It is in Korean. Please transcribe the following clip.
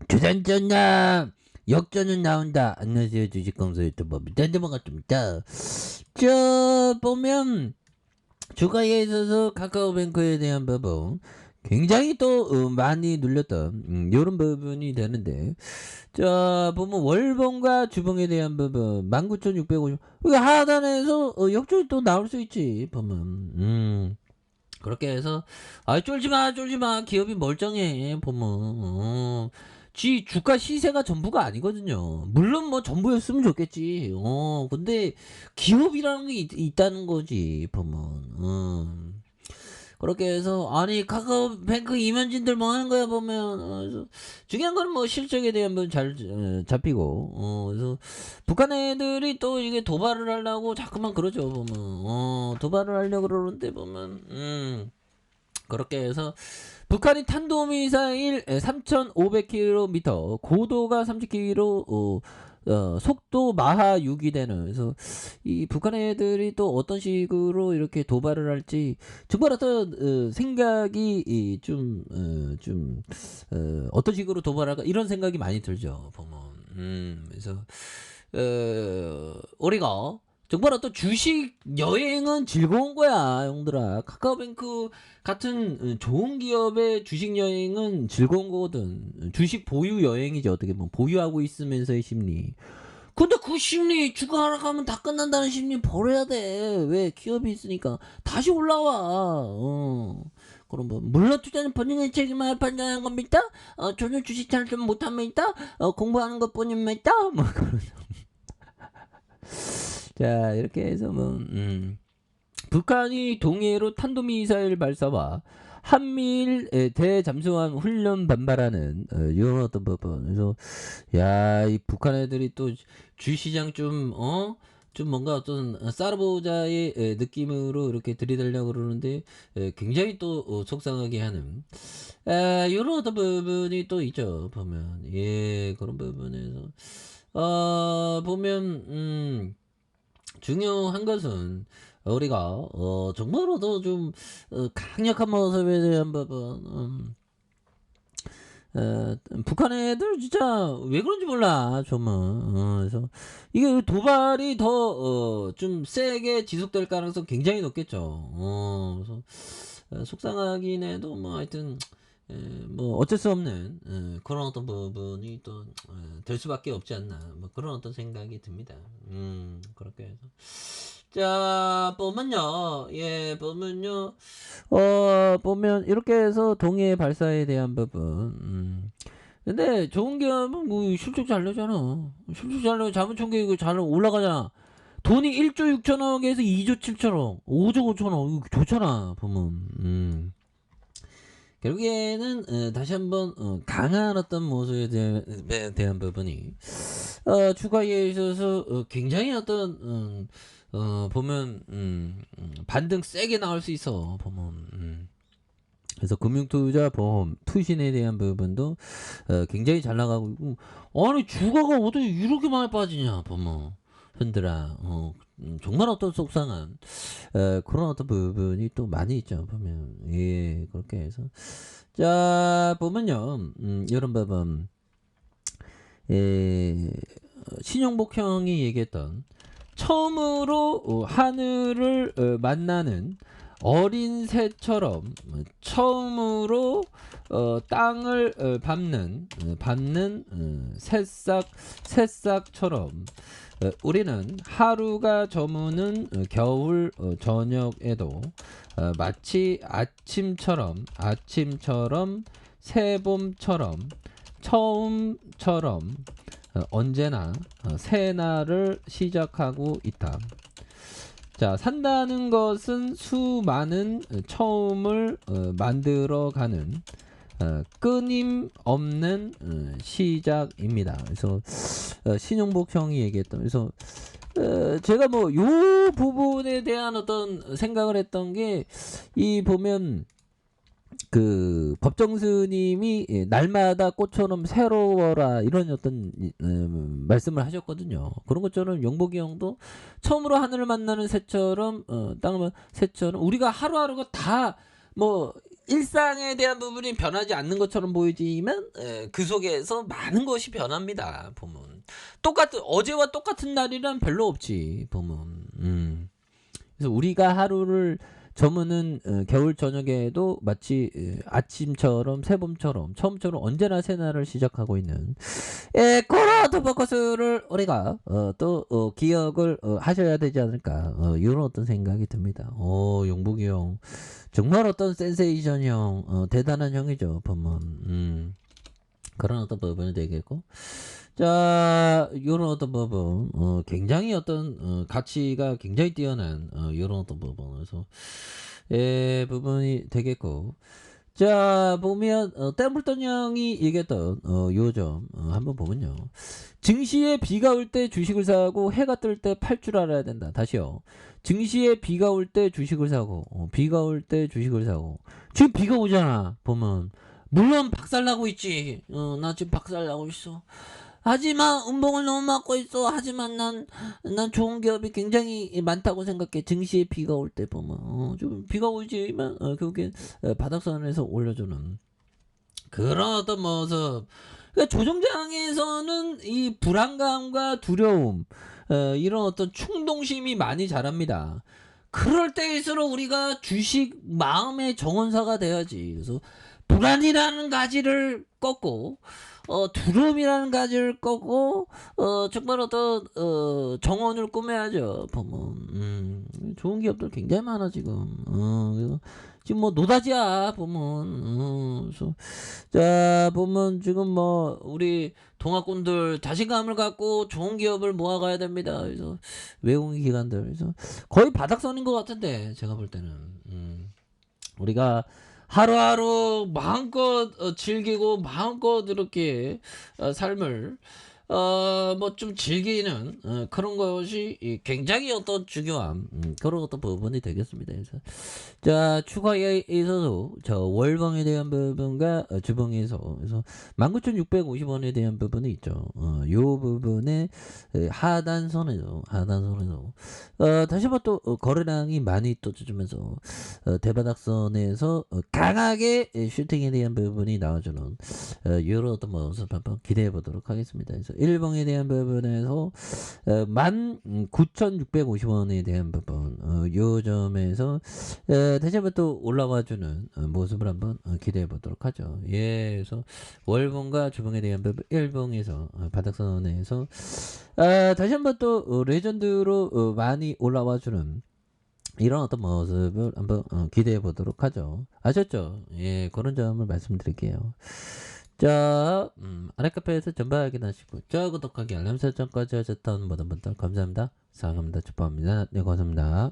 주전전야 역전은 나온다. 안녕하세요, 주식공소 유튜버입니다. 반갑습니다. 보면 주가에 있어서 카카오뱅크에 대한 부분 굉장히 또 많이 눌렸던 요런 부분이 되는데, 보면 월봉과 주봉에 대한 부분 19,650 하단에서 역전이 또 나올 수 있지 보면. 그렇게 해서 쫄지마 기업이 멀쩡해 보면. 주가 시세가 전부가 아니거든요. 물론 뭐 전부였으면 좋겠지. 근데 기업이라는 게 있다는 거지 보면. 그렇게 해서 카카오뱅크 임원진들 뭐 하는 거야 보면. 그래서 중요한 건 뭐 실적에 대한 건 잘 잡히고. 그래서 북한 애들이 또 이게 도발을 하려고 자꾸만 그러죠 보면. 도발을 하려고 그러는데 보면. 그렇게 해서 북한이 탄도미사일 3,500km, 고도가 30km, 속도 마하 6이 되는. 그래서 이 북한 애들이 또 어떤 식으로 이렇게 도발을 할지 정말 어떤 생각이 어떤 식으로 도발할까 이런 생각이 많이 들죠 보면. 그래서 우리가 정말 어떤 주식 여행은 즐거운 거야, 형들아. 카카오뱅크 같은 좋은 기업의 주식 여행은 즐거운 거거든. 주식 보유 여행이지, 어떻게 보면. 보유하고 있으면서의 심리. 근데 그 심리, 주가 하락하면 다 끝난다는 심리 버려야 돼. 왜? 기업이 있으니까. 다시 올라와. 그럼 뭐, 물론 투자는 본인의 책임을 판단하는 겁니다. 저는 주식 잘 좀 못합니다. 공부하는 것 뿐입니다. 뭐, 그런. 자, 이렇게 해서 북한이 동해로 탄도미사일 발사와 한미일 대잠수함 훈련 반발하는 이런 어떤 부분. 그래서 이 북한 애들이 또 주시장 좀 뭔가 어떤 쌀보자의 느낌으로 이렇게 들이대려고 그러는데 굉장히 또 속상하게 하는 이런 어떤 부분이 또 있죠 보면. 그런 부분에서 보면 중요한 것은 우리가 정말로도 좀 강력한 모습에 대한 부분. 북한 애들 진짜 왜 그런지 몰라 좀은. 그래서 이게 도발이 더 좀 세게 지속될 가능성 굉장히 높겠죠. 그래서 속상하긴 해도 뭐 하여튼 뭐 어쩔 수 없는 그런 어떤 부분이 또 될 수밖에 없지 않나, 뭐 그런 어떤 생각이 듭니다. 그렇게 해서 보면요, 보면 이렇게 해서 동해 발사에 대한 부분. 근데 좋은 기업은 뭐 실적 잘 내잖아. 실적 잘 내고 자본총계이고 잘 올라가잖아. 돈이 1조 6천억에서 2조 7천억, 5조 5천억, 이거 좋잖아 보면. 결국에는 다시 한번 강한 어떤 모습에 대한 부분이 주가에 있어서 굉장히 어떤 보면 반등 세게 나올 수 있어 보면. 그래서 금융투자 보험 투신에 대한 부분도 굉장히 잘 나가고 있고. 아니 주가가 어떻게 이렇게 많이 빠지냐 보면, 흔들아. 정말 어떤 속상한 그런 어떤 부분이 또 많이 있죠 보면. 그렇게 해서 보면요, 이런 부분. 신용복 형이 얘기했던 처음으로 하늘을 만나는 어린 새처럼, 처음으로 땅을 밟는 새싹처럼 우리는 하루가 저무는 겨울 저녁에도 마치 아침처럼 새봄처럼 처음처럼 언제나 새날을 시작하고 있다. 산다는 것은 수많은 처음을 만들어가는 끊임없는 시작입니다. 그래서 신용복 형이 얘기했던. 그래서 제가 뭐 요 부분에 대한 어떤 생각을 했던 게, 보면 그 법정 스님이 날마다 꽃처럼 새로워라 이런 어떤 말씀을 하셨거든요. 그런 것처럼 용복이 형도 처음으로 하늘을 만나는 새처럼, 땅을 새처럼 우리가 하루하루가 다 뭐 일상에 대한 부분이 변하지 않는 것처럼 보이지만 그 속에서 많은 것이 변합니다 보면. 똑같은 어제와 똑같은 날이란 별로 없지 보면. 그래서 우리가 하루를 저무는 겨울 저녁에도 마치 아침처럼 새봄처럼 처음처럼 언제나 새날을 시작하고 있는 그런 포커스를 우리가 또 기억을 하셔야 되지 않을까 이런 어떤 생각이 듭니다. 용복이 형 정말 어떤 센세이션 형 대단한 형이죠 보면. 그런 어떤 부분이 되겠고, 자 요런 어떤 부분 굉장히 어떤 가치가 굉장히 뛰어난 요런 어떤 부분에서 부분이 되겠고, 자 보면 템플턴 형이 얘기했던 요점 한번 보면요. 증시에 비가 올 때 주식을 사고 해가 뜰 때 팔 줄 알아야 된다. 다시요. 증시에 비가 올 때 주식을 사고 비가 올 때 주식을 사고, 지금 비가 오잖아 보면. 물론 박살나고 있지. 나 지금 박살나고 있어. 하지만 음봉을 너무 맞고 있어. 하지만 난 좋은 기업이 굉장히 많다고 생각해. 증시에 비가 올 때 보면 좀 비가 오지만 결국엔 바닥선에서 올려주는 그런 어떤 모습. 그러니까 조정장에서는 이 불안감과 두려움 이런 어떤 충동심이 많이 자랍니다. 그럴 때일수록 우리가 주식 마음의 정원사가 돼야지. 그래서 불안이라는 가지를 꺾고 두려움이라는 가지를 꺾고 정말 어떤 정원을 꾸며야죠 보면. 좋은 기업들 굉장히 많아 지금. 그래서 지금 뭐 노다지야 보면. 그래서 자 보면 지금 뭐 우리 동학군들 자신감을 갖고 좋은 기업을 모아가야 됩니다. 그래서 외국인 기관들 그래서 거의 바닥선인 것 같은데 제가 볼 때는 우리가 하루하루 마음껏 즐기고 마음껏 이렇게 삶을 뭐 좀 즐기는 그런 것이 굉장히 어떤 중요한 그런 어떤 부분이 되겠습니다. 그래서 자 추가에 있어서 저 월봉에 대한 부분과 주봉에서 그래서 19,650원에 대한 부분이 있죠. 요 부분에 하단선에서 다시 한번 또 거래량이 많이 또 주면서 대바닥선에서 강하게 슈팅에 대한 부분이 나와주는 이런 어떤 모습 한번 기대해 보도록 하겠습니다. 그래서 일봉에 대한 부분에서 19,650원에 대한 부분 요 점에서 다시 한번 또 올라와주는 모습을 한번 기대해 보도록 하죠. 예, 그래서 월봉과 주봉에 대한 부분 일봉에서 바닥선에서 다시 한번 또 레전드로 많이 올라와주는 이런 어떤 모습을 한번 기대해 보도록 하죠. 아셨죠? 예, 그런 점을 말씀드릴게요. 자, 아랫카페에서 전방 확인하시고, 저 구독하기 알람 설정까지 하셨던 모든 분들 감사합니다. 사랑합니다. 축복합니다. 네, 고맙습니다.